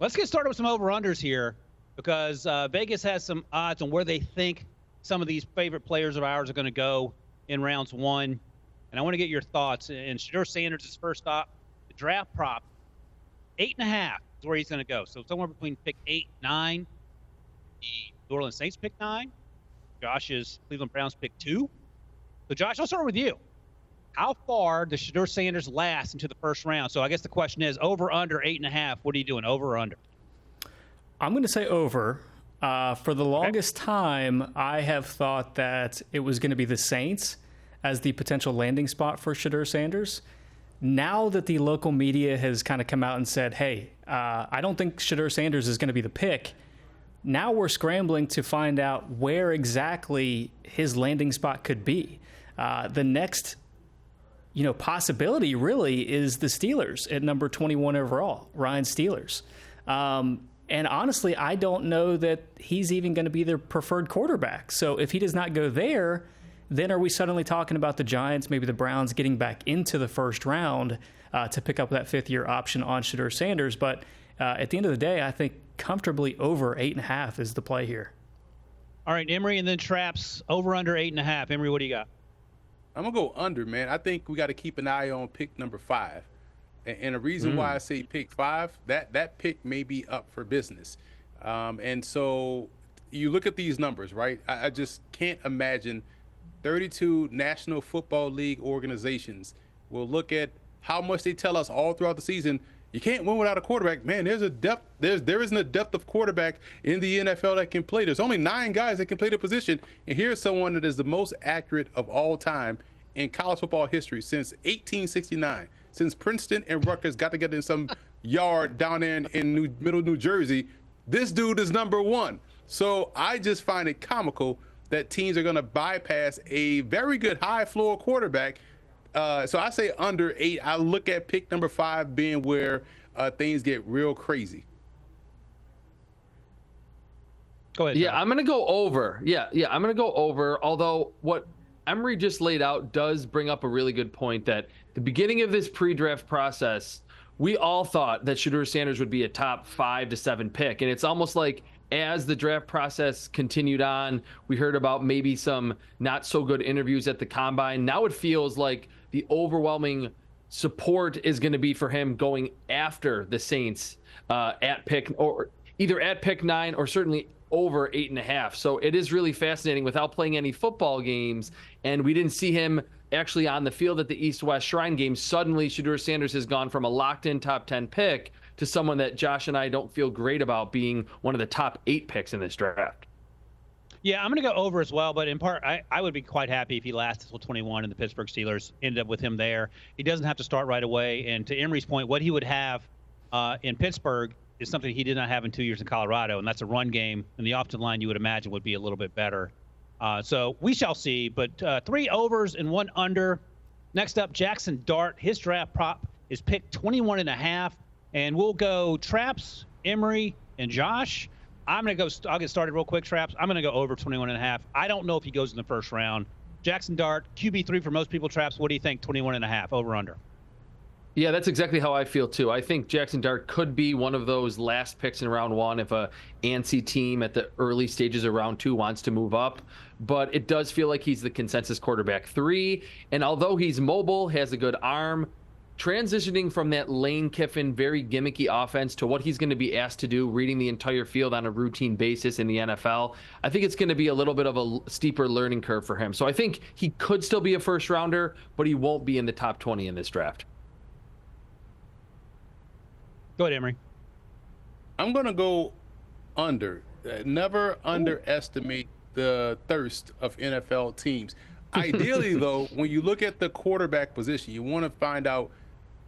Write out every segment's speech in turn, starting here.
Let's get started with some over-unders here because Vegas has some odds on where they think some of these favorite players of ours are going to go in rounds 1. And I want to get your thoughts. And Shedeur Sanders' first stop, the draft prop, 8.5 is where he's going to go. So somewhere between pick 8, 9. The New Orleans Saints pick 9. Josh's Cleveland Browns pick 2. So, Josh, I'll start with you. How far does Shedeur Sanders last into the first round? So I guess the question is, over, under, 8.5. What are you doing, over or under? I'm going to say over. For the longest time, I have thought that it was going to be the Saints as the potential landing spot for Shedeur Sanders. Now that the local media has kind of come out and said, hey, I don't think Shedeur Sanders is going to be the pick, now we're scrambling to find out where exactly his landing spot could be. The next possibility really is the Steelers at number 21 overall, Ryan Steelers. And honestly, I don't know that he's even going to be their preferred quarterback. So if he does not go there, then are we suddenly talking about the Giants, maybe the Browns getting back into the first round to pick up that fifth-year option on Shedeur Sanders? But at the end of the day, I think comfortably over 8.5 is the play here. All right, Emory, and then Traps, over under 8.5. Emory, what do you got? I'm going to go under, man. I think we got to keep an eye on pick number 5. And the reason why I say pick 5, that pick may be up for business. And so you look at these numbers, right? I just can't imagine 32 National Football League organizations will look at how much they tell us all throughout the season. You can't win without a quarterback. Man, there isn't a depth of quarterback in the NFL that can play. There's only 9 guys that can play the position. And here's someone that is the most accurate of all time in college football history since 1869. Since Princeton and Rutgers got together in some yard down there in middle New Jersey, this dude is number 1. So I just find it comical that teams are going to bypass a very good high-floor quarterback. So I say under 8. I look at pick number 5 being where things get real crazy. Go ahead. Yeah, I'm going to go over. Yeah, I'm going to go over, although what Emory just laid out does bring up a really good point that the beginning of this pre-draft process, we all thought that Shedeur Sanders would be a top 5 to 7 pick. And it's almost like as the draft process continued on, we heard about maybe some not so good interviews at the combine. Now it feels like the overwhelming support is going to be for him going after the Saints at pick, or either at pick 9 or certainly over 8.5. So it is really fascinating without playing any football games. And we didn't see him actually on the field at the East-West Shrine game. Suddenly, Shedeur Sanders has gone from a locked-in top 10 pick to someone that Josh and I don't feel great about being one of the top 8 picks in this draft. Yeah, I'm going to go over as well, but in part, I would be quite happy if he lasted till 21 and the Pittsburgh Steelers ended up with him there. He doesn't have to start right away. And to Emory's point, what he would have in Pittsburgh is something he did not have in 2 years in Colorado, and that's a run game, and the offensive line you would imagine would be a little bit better. So we shall see, but 3 overs and 1 under. Next up, Jaxson Dart. His draft prop is picked 21.5, and we'll go Traps, Emory, and Josh. I'll get started real quick, Traps. I'm going to go over 21.5. I don't know if he goes in the first round. Jaxson Dart, QB3 for most people, Traps. What do you think, 21.5, over, under? Yeah, that's exactly how I feel, too. I think Jaxson Dart could be one of those last picks in round 1 if a antsy team at the early stages of round 2 wants to move up. But it does feel like he's the consensus quarterback 3. And although he's mobile, has a good arm, transitioning from that Lane Kiffin, very gimmicky offense to what he's going to be asked to do, reading the entire field on a routine basis in the NFL, I think it's going to be a little bit of a steeper learning curve for him. So I think he could still be a first rounder, but he won't be in the top 20 in this draft. Go ahead, Emory. I'm going to go under. Never underestimate the thirst of NFL teams. Ideally, though, when you look at the quarterback position, you want to find out.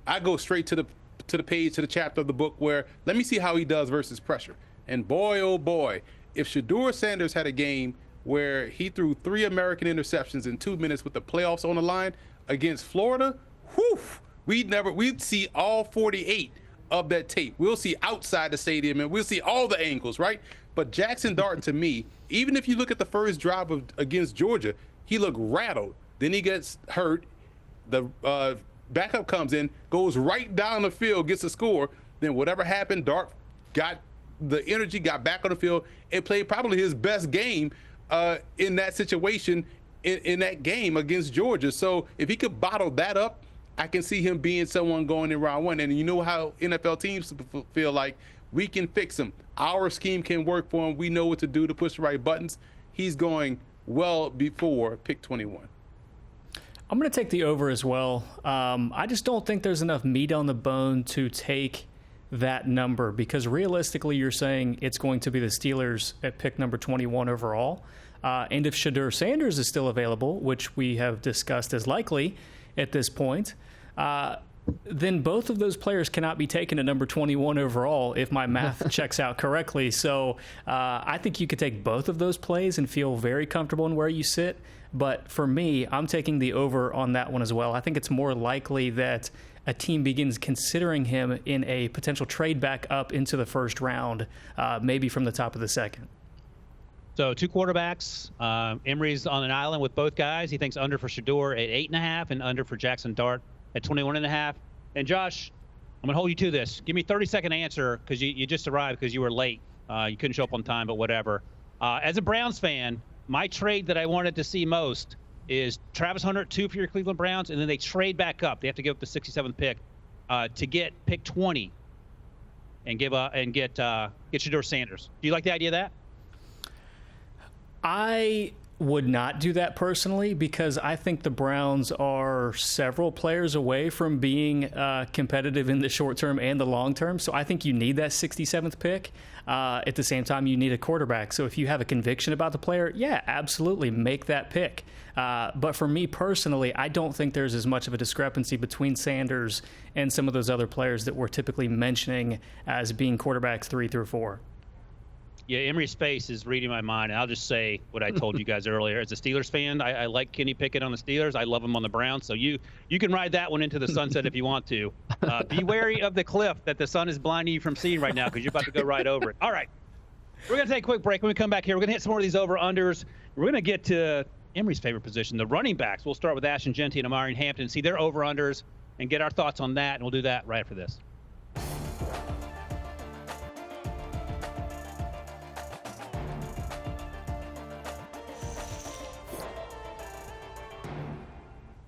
I go straight to the page, to the chapter of the book where let me see how he does versus pressure. And boy, oh boy, if Shedeur Sanders had a game where he threw 3 American interceptions in 2 minutes with the playoffs on the line against Florida, we'd see all 48 of that tape. We'll see outside the stadium and we'll see all the angles, right? But Jaxson Dart, to me, even if you look at the first drive against Georgia, he looked rattled. Then he gets hurt. The backup comes in, goes right down the field, gets a score. Then whatever happened, Dart got the energy, got back on the field, and played probably his best game in that situation in that game against Georgia. So if he could bottle that up, I can see him being someone going in round one. And you know how NFL teams feel like we can fix him. Our scheme can work for him. We know what to do to push the right buttons. He's going well before pick 21. I'm going to take the over as well. I just don't think there's enough meat on the bone to take that number, because realistically you're saying it's going to be the Steelers at pick number 21 overall. And if Shedeur Sanders is still available, which we have discussed as likely at this point, then both of those players cannot be taken at number 21 overall if my math checks out correctly. So I think you could take both of those plays and feel very comfortable in where you sit. But for me, I'm taking the over on that one as well. I think it's more likely that a team begins considering him in a potential trade back up into the first round, maybe from the top of the second. So 2 quarterbacks. Emory's on an island with both guys. He thinks under for Shedeur at 8.5 and under for Jaxson Dart at 21.5. And Josh, I'm going to hold you to this. Give me a 30-second answer, because you just arrived because you were late. You couldn't show up on time, but whatever. As a Browns fan, my trade that I wanted to see most is Travis Hunter at 2 for your Cleveland Browns, and then they trade back up. They have to give up the 67th pick to get pick 20 and get Shedeur Sanders. Do you like the idea of that? I would not do that personally, because I think the Browns are several players away from being competitive in the short term and the long term. So I think you need that 67th pick. At the same time, you need a quarterback. So if you have a conviction about the player, yeah, absolutely make that pick. But for me personally, I don't think there's as much of a discrepancy between Sanders and some of those other players that we're typically mentioning as being quarterbacks 3 through 4. Yeah, Emory's face is reading my mind, and I'll just say what I told you guys earlier. As a Steelers fan, I like Kenny Pickett on the Steelers. I love him on the Browns. So you can ride that one into the sunset if you want to. Be wary of the cliff that the sun is blinding you from seeing right now, because you're about to go right over it. All right, we're going to take a quick break. When we come back here, we're going to hit some more of these over-unders. We're going to get to Emory's favorite position, the running backs. We'll start with Ashton Jeanty and Omarion Hampton, see their over-unders, and get our thoughts on that, and we'll do that right after this.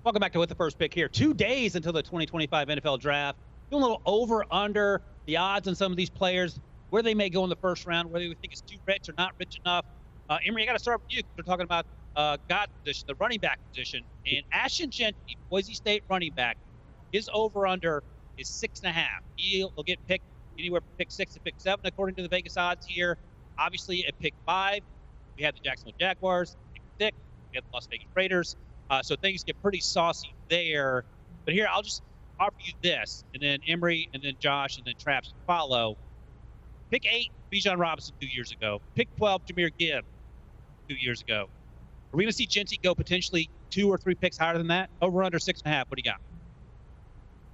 Welcome back to With the First Pick here. 2 days until the 2025 NFL Draft. Doing a little over-under the odds on some of these players, where they may go in the first round, whether we think it's too rich or not rich enough. Emory, I got to start with you, because we're talking about God position, the running back position. And Ashton Jeanty, Boise State running back, his over-under is 6.5. He'll get picked anywhere from pick 6 to pick 7, according to the Vegas odds here. Obviously, at pick 5, we have the Jacksonville Jaguars. Pick 6, we have the Las Vegas Raiders. So things get pretty saucy there. But here, I'll just offer you this, and then Emory, and then Josh, and then Traps follow. Pick 8, Bijan Robinson 2 years ago. Pick 12, Jahmyr Gibbs 2 years ago. Are we going to see Jeanty go potentially 2 or 3 picks higher than that? Over under 6.5. What do you got?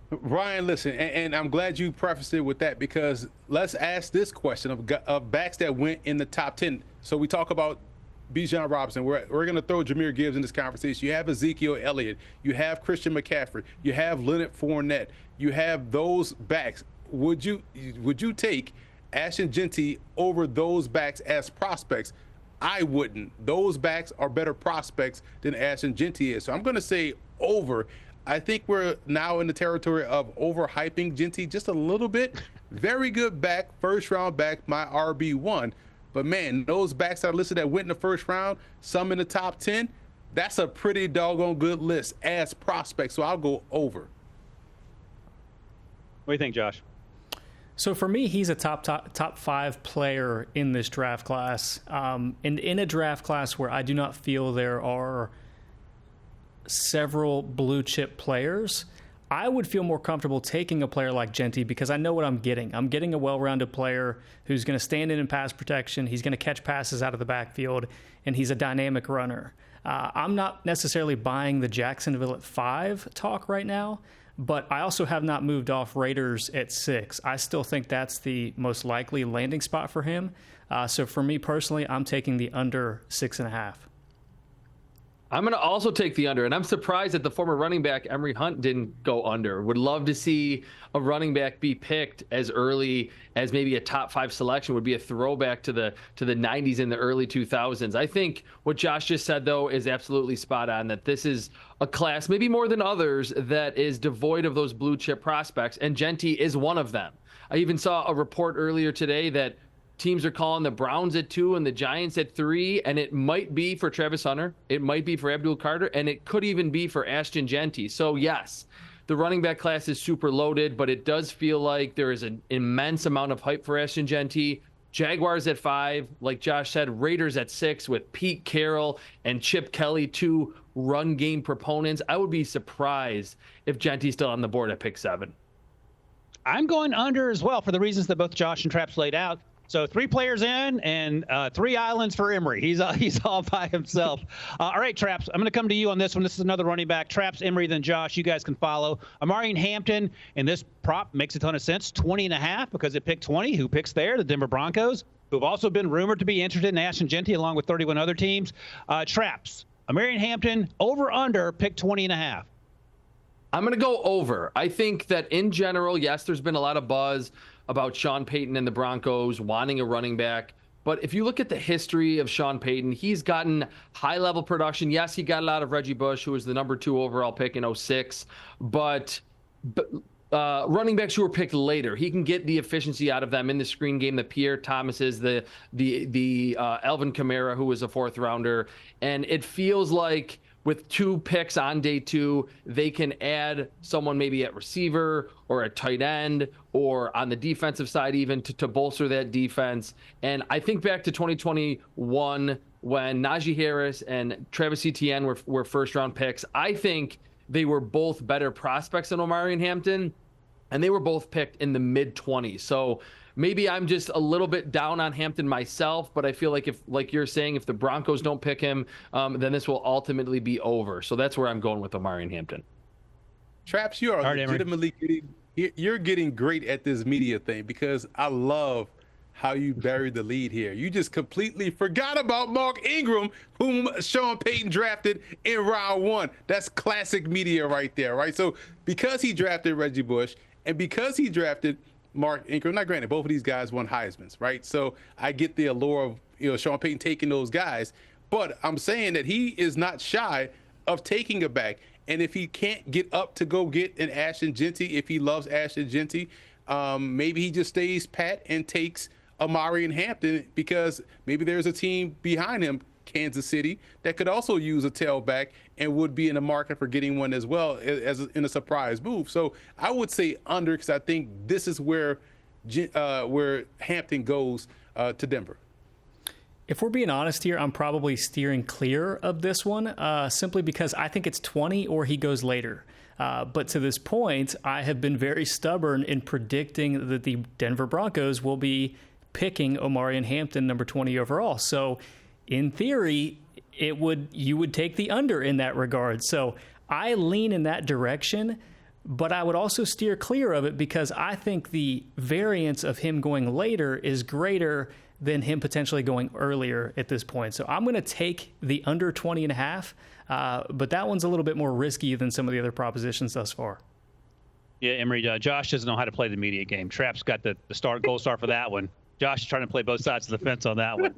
Ryan, listen, and I'm glad you prefaced it with that, because let's ask this question of backs that went in the top 10. So we talk about Bijan Robinson. We're going to throw Jahmyr Gibbs in this conversation. You have Ezekiel Elliott. You have Christian McCaffrey. You have Leonard Fournette. You have those backs. Would you take Ashton Jeanty over those backs as prospects? I wouldn't. Those backs are better prospects than Ashton Jeanty is. So I'm going to say over. I think we're now in the territory of overhyping Jeanty just a little bit. Very good back, first round back, my RB1. But, man, those backs that are listed that went in the first round, some in the top 10, that's a pretty doggone good list as prospects. So I'll go over. What do you think, Josh? So for me, he's a top 5 player in this draft class. And in a draft class where I do not feel there are several blue chip players, I would feel more comfortable taking a player like Jeanty, because I know what I'm getting. I'm getting a well-rounded player who's going to stand in pass protection. He's going to catch passes out of the backfield, and he's a dynamic runner. I'm not necessarily buying the Jacksonville at 5 talk right now, but I also have not moved off Raiders at 6. I still think that's the most likely landing spot for him. So for me personally, I'm taking the under 6.5. I'm going to also take the under, and I'm surprised that the former running back Emory Hunt didn't go under. Would love to see a running back be picked as early as maybe a top 5 selection. Would be a throwback to the 90s and the early 2000s. I think what Josh just said, though, is absolutely spot on, that this is a class, maybe more than others, that is devoid of those blue chip prospects, and Jeanty is one of them. I even saw a report earlier today that teams are calling the Browns at 2 and the Giants at 3, and it might be for Travis Hunter, it might be for Abdul Carter, and it could even be for Ashton Jeanty. So yes, the running back class is super loaded, but it does feel like there is an immense amount of hype for Ashton Jeanty. Jaguars at 5, like Josh said, Raiders at 6 with Pete Carroll and Chip Kelly, 2 run game proponents. I would be surprised if Jeanty's still on the board at pick 7. I'm going under as well for the reasons that both Josh and Traps laid out. So 3 players in and 3 islands for Emory. He's all by himself. All right, Traps, I'm going to come to you on this one. This is another running back. Traps, Emory, then Josh. You guys can follow. Omarion Hampton, and this prop makes a ton of sense. 20.5 because it picked 20. Who picks there? The Denver Broncos, who have also been rumored to be interested in Ashton Jeanty along with 31 other teams. Traps, Omarion Hampton, over, under, pick 20.5. I'm going to go over. I think that in general, yes, there's been a lot of buzz about Sean Payton and the Broncos wanting a running back. But if you look at the history of Sean Payton, he's gotten high-level production. Yes, he got a lot of Reggie Bush, who was the number 2 overall pick in 2006. But running backs who were picked later, he can get the efficiency out of them in the screen game. The Pierre Thomases, the Alvin Kamara, who was a 4th-rounder. And it feels like with 2 picks on day 2, they can add someone maybe at receiver or at tight end or on the defensive side even to bolster that defense. And I think back to 2021 when Najee Harris and Travis Etienne were first-round picks. I think they were both better prospects than Omarion Hampton, and they were both picked in the mid-20s. So maybe I'm just a little bit down on Hampton myself, but I feel like if, like you're saying, if the Broncos don't pick him, then this will ultimately be over. So that's where I'm going with Omarion Hampton. Traps, you are legitimately getting great at this media thing, because I love how you buried the lead here. You just completely forgot about Mark Ingram, whom Sean Payton drafted in round 1. That's classic media right there, right? So because he drafted Reggie Bush and because he drafted Mark Ingram, now granted, both of these guys won Heismans, right? So I get the allure of Sean Payton taking those guys, but I'm saying that he is not shy of taking a back. And if he can't get up to go get an Ashton Jeanty, if he loves Ashton Jeanty, maybe he just stays pat and takes Omarion Hampton, because maybe there's a team behind him, Kansas City, that could also use a tailback and would be in the market for getting one as well, as in a surprise move. So I would say under, because I think this is where Hampton goes to Denver. If we're being honest here, I'm probably steering clear of this one, simply because I think it's 20 or he goes later. But to this point, I have been very stubborn in predicting that the Denver Broncos will be picking Omarion Hampton number 20 overall. So in theory, you would take the under in that regard. So I lean in that direction, but I would also steer clear of it because I think the variance of him going later is greater than him potentially going earlier at this point. So I'm going to take the under 20.5, but that one's a little bit more risky than some of the other propositions thus far. Yeah, Emory, Josh doesn't know how to play the media game. Trap's got the gold star for that one. Josh is trying to play both sides of the fence on that one.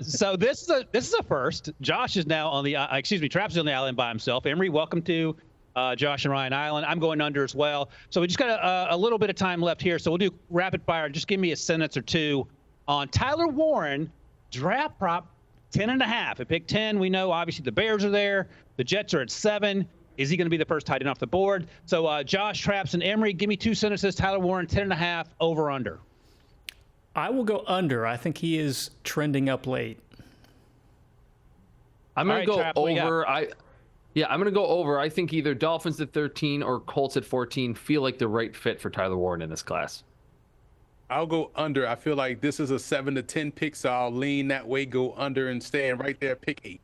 So this is a first. Josh is now on the Traps is on the island by himself. Emory, welcome to Josh and Ryan Island. I'm going under as well. So we just got a little bit of time left here. So we'll do rapid fire. Just give me a sentence or two on Tyler Warren, draft prop 10.5. At pick 10, we know obviously the Bears are there. The Jets are at 7. Is he going to be the first tight end off the board? So Josh, Traps, and Emory, give me 2 sentences. Tyler Warren, 10.5, over, under. I will go under. I think he is trending up late. I'm going to go over. I'm going to go over. I think either Dolphins at 13 or Colts at 14 feel like the right fit for Tyler Warren in this class. I'll go under. I feel like this is a 7 to 10 pick, so I'll lean that way, go under, and stand right there, pick 8.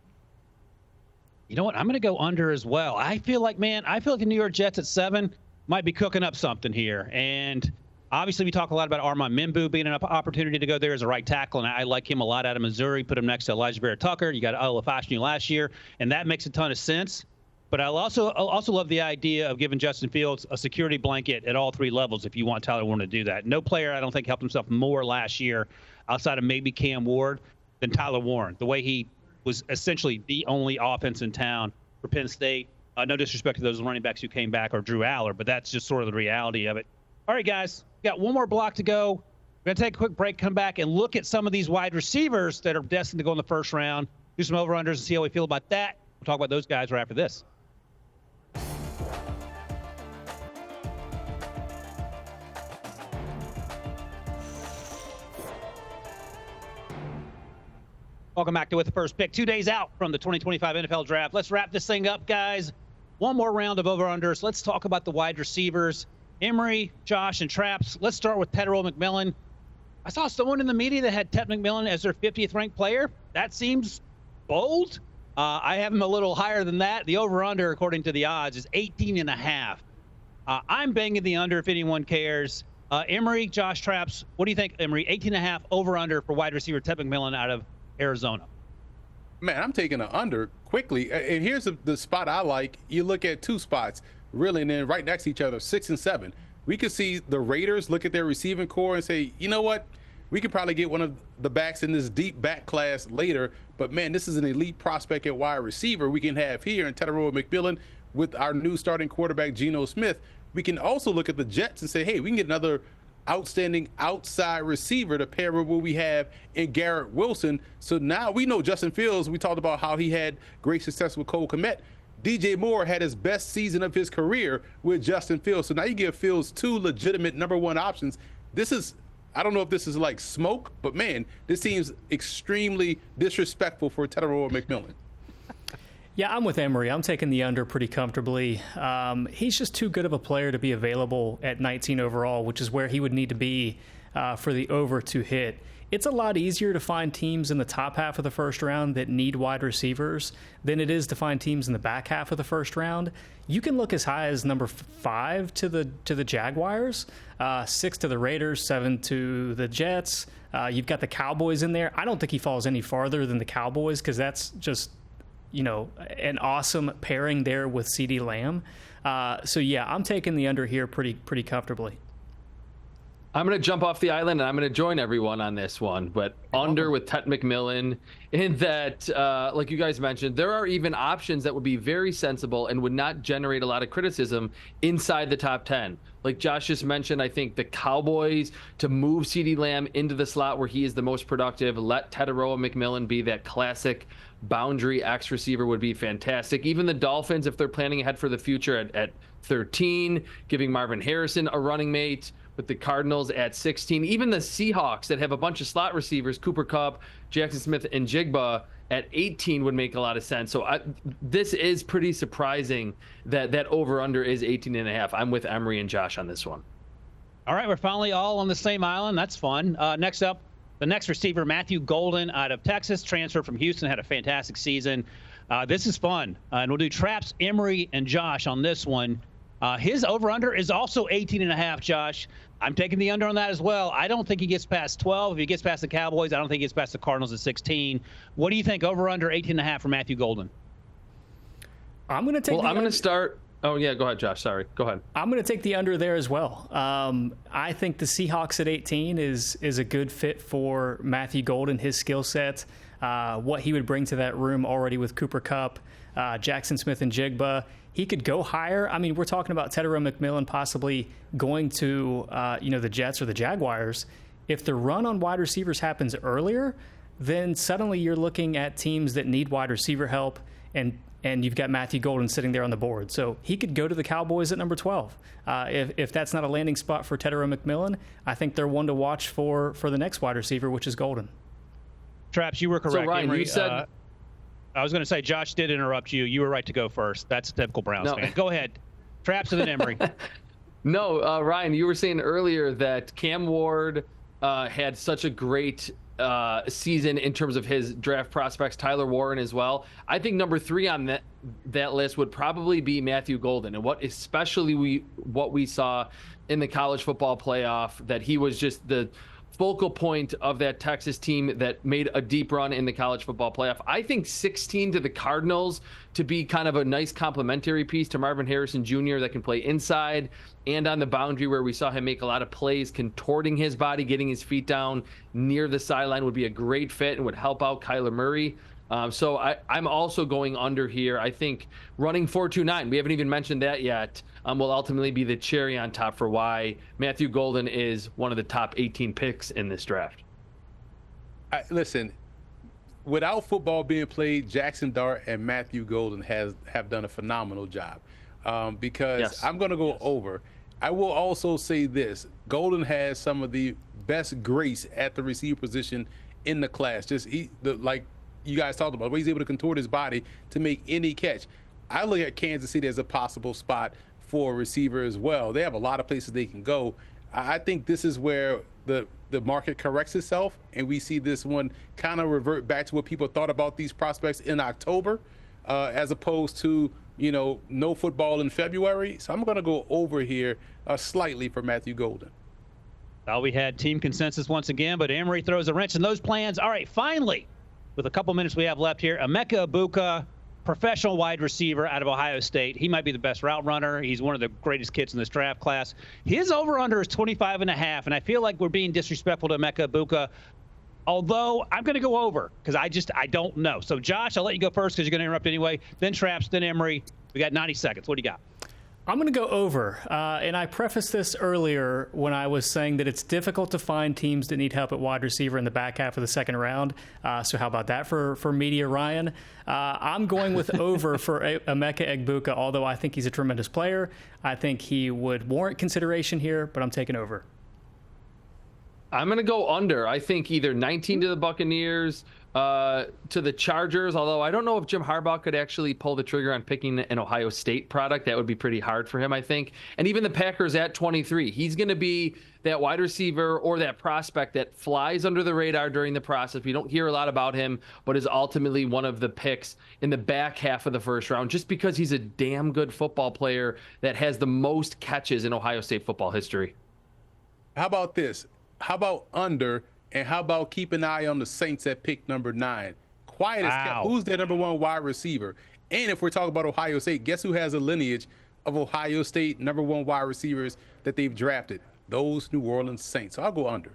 You know what? I'm going to go under as well. I feel like the New York Jets at 7 might be cooking up something here. And Obviously, we talk a lot about Armand Membu being an opportunity to go there as a right tackle, and I like him a lot out of Missouri. Put him next to Elijah Vera-Tucker. You got Olafashinu last year, and that makes a ton of sense. But I'll also love the idea of giving Justin Fields a security blanket at all three levels if you want Tyler Warren to do that. No player, I don't think, helped himself more last year outside of maybe Cam Ward than Tyler Warren. The way he was essentially the only offense in town for Penn State. No disrespect to those running backs who came back or Drew Aller, but that's just sort of the reality of it. All right, guys, we got one more block to go. We're going to take a quick break, come back, and look at some of these wide receivers that are destined to go in the first round, do some over-unders and see how we feel about that. We'll talk about those guys right after this. Welcome back to With the First Pick. 2 days out from the 2025 NFL Draft. Let's wrap this thing up, guys. One more round of over-unders. Let's talk about the wide receivers. Emory, Josh, and Traps. Let's start with Tetairoa McMillan. I saw someone in the media that had Tet McMillan as their 50th ranked player. That seems bold. I have him a little higher than that. The over-under, according to the odds, is 18.5. I'm banging the under if anyone cares. Emory, Josh, Traps, what do you think, Emory? 18.5 over-under for wide receiver Tet McMillan out of Arizona. Man, I'm taking an under quickly. And here's the spot I like. You look at two spots, really, and then right next to each other, 6 and 7. We could see the Raiders look at their receiving core and say, you know what? We could probably get one of the backs in this deep back class later. But, man, this is an elite prospect at wide receiver we can have here in Tetairoa McMillan with our new starting quarterback, Geno Smith. We can also look at the Jets and say, hey, we can get another outstanding outside receiver to pair with what we have in Garrett Wilson. So now we know Justin Fields. We talked about how he had great success with Cole Kmet. DJ Moore had his best season of his career with Justin Fields. So now you give Fields two legitimate number one options. This is, I don't know if this is like smoke, but man, this seems extremely disrespectful for Tetairoa McMillan. Yeah, I'm with Emory. I'm taking the under pretty comfortably. He's just too good of a player to be available at 19 overall, which is where he would need to be for the over to hit. It's a lot easier to find teams in the top half of the first round that need wide receivers than it is to find teams in the back half of the first round. You can look as high as number 5 to the Jaguars, 6 to the Raiders, 7 to the Jets. You've got the Cowboys in there. I don't think he falls any farther than the Cowboys because that's just, an awesome pairing there with CeeDee Lamb. So yeah, I'm taking the under here pretty comfortably. I'm going to jump off the island and I'm going to join everyone on this one, but under with Tet McMillan in that, like you guys mentioned, there are even options that would be very sensible and would not generate a lot of criticism inside the top 10. Like Josh just mentioned, I think the Cowboys to move CeeDee Lamb into the slot where he is the most productive, let Tetairoa McMillan be that classic boundary X receiver would be fantastic. Even the Dolphins, if they're planning ahead for the future at 13, giving Marvin Harrison a running mate, with the Cardinals at 16. Even the Seahawks that have a bunch of slot receivers, Cooper Kupp, Jaxson Smith, and Jigba at 18 would make a lot of sense. So this is pretty surprising that over-under is 18.5. I'm with Emory and Josh on this one. All right, we're finally all on the same island. That's fun. Next up, the next receiver, Matthew Golden out of Texas, transferred from Houston, had a fantastic season. This is fun. And we'll do Traps, Emory, and Josh on this one. His over-under is also 18.5, Josh. I'm taking the under on that as well. I don't think he gets past 12. If he gets past the Cowboys, I don't think he gets past the Cardinals at 16. What do you think? Over-under 18.5 for Matthew Golden. I'm going to take. Well, I'm going to start. Oh yeah, go ahead, Josh. Sorry, go ahead. I'm going to take the under there as well. I think the Seahawks at 18 is a good fit for Matthew Golden. His skill set, what he would bring to that room already with Cooper Kupp, Jaxson Smith, and Jigba. He could go higher. I mean, we're talking about Tetairoa McMillan possibly going to, the Jets or the Jaguars. If the run on wide receivers happens earlier, then suddenly you're looking at teams that need wide receiver help, and you've got Matthew Golden sitting there on the board. So he could go to the Cowboys at number 12. If that's not a landing spot for Tetairoa McMillan, I think they're one to watch for the next wide receiver, which is Golden. Traps, you were correct. So Ryan, Emory, you said. I was going to say, Josh did interrupt you. You were right to go first. That's a typical Browns fan. Go ahead. Traps and then Emory. No, Ryan, you were saying earlier that Cam Ward had such a great season in terms of his draft prospects, Tyler Warren as well. I think number 3 on that list would probably be Matthew Golden, and what we saw in the college football playoff, that he was just the focal point of that Texas team that made a deep run in the college football playoff. I think 16 to the Cardinals to be kind of a nice complementary piece to Marvin Harrison Jr. that can play inside and on the boundary, where we saw him make a lot of plays, contorting his body, getting his feet down near the sideline, would be a great fit and would help out Kyler Murray. So I'm also going under here. I think running 4.29, we haven't even mentioned that yet, will ultimately be the cherry on top for why Matthew Golden is one of the top 18 picks in this draft. Listen, without football being played, Jaxson Dart and Matthew Golden have done a phenomenal job. Because yes. I'm going to go over. I will also say this. Golden has some of the best grace at the receiver position in the class. Like you guys talked about, where he's able to contort his body to make any catch. I look at Kansas City as a possible spot for a receiver as well. They have a lot of places they can go. I think this is where the market corrects itself, and we see this one kind of revert back to what people thought about these prospects in October, as opposed to, no football in February. So I'm going to go over here slightly for Matthew Golden. Well, we had team consensus once again, but Emory throws a wrench in those plans. All right, finally, with a couple minutes we have left here, Emeka Egbuka, professional wide receiver out of Ohio State. He might be the best route runner. He's one of the greatest kids in this draft class. His over-under is 25.5, and I feel like we're being disrespectful to Emeka Egbuka, although I'm going to go over because I don't know. So, Josh, I'll let you go first because you're going to interrupt anyway. Then Traps, then Emory. We got 90 seconds. What do you got? I'm going to go over, and I prefaced this earlier when I was saying that it's difficult to find teams that need help at wide receiver in the back half of the second round. So how about that for media, Ryan? I'm going with over for Emeka Egbuka, although I think he's a tremendous player. I think he would warrant consideration here, but I'm taking over. I'm going to go under. I think either 19 to the Buccaneers, to the Chargers, although I don't know if Jim Harbaugh could actually pull the trigger on picking an Ohio State product. That would be pretty hard for him, I think. And even the Packers at 23. He's going to be that wide receiver or that prospect that flies under the radar during the process. We don't hear a lot about him, but is ultimately one of the picks in the back half of the first round, just because he's a damn good football player that has the most catches in Ohio State football history. How about this? How about under? And how about keep an eye on the Saints at pick number 9? Quiet as kept. Who's their number 1 wide receiver? And if we're talking about Ohio State, guess who has a lineage of Ohio State number 1 wide receivers that they've drafted? Those New Orleans Saints. So I'll go under.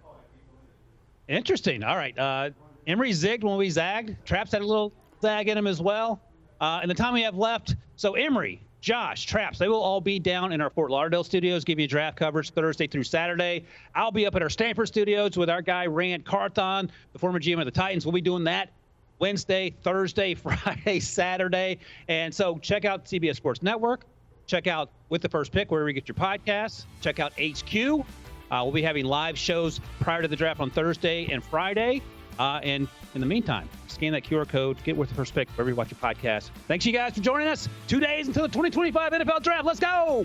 Interesting. All right. Emory zigged when we zagged. Traps had a little zag in him as well. And the time we have left, so Emory, Josh, Traps, they will all be down in our Fort Lauderdale studios, giving you draft coverage Thursday through Saturday. I'll be up at our Stanford studios with our guy, Rand Carthon, the former GM of the Titans. We'll be doing that Wednesday, Thursday, Friday, Saturday. And so check out CBS Sports Network. Check out With the First Pick, wherever you get your podcasts. Check out HQ. We'll be having live shows prior to the draft on Thursday and Friday. And in the meantime, scan that QR code, get With the First Pick wherever you watch your podcast. Thanks, you guys, for joining us. 2 days until the 2025 NFL Draft. Let's go!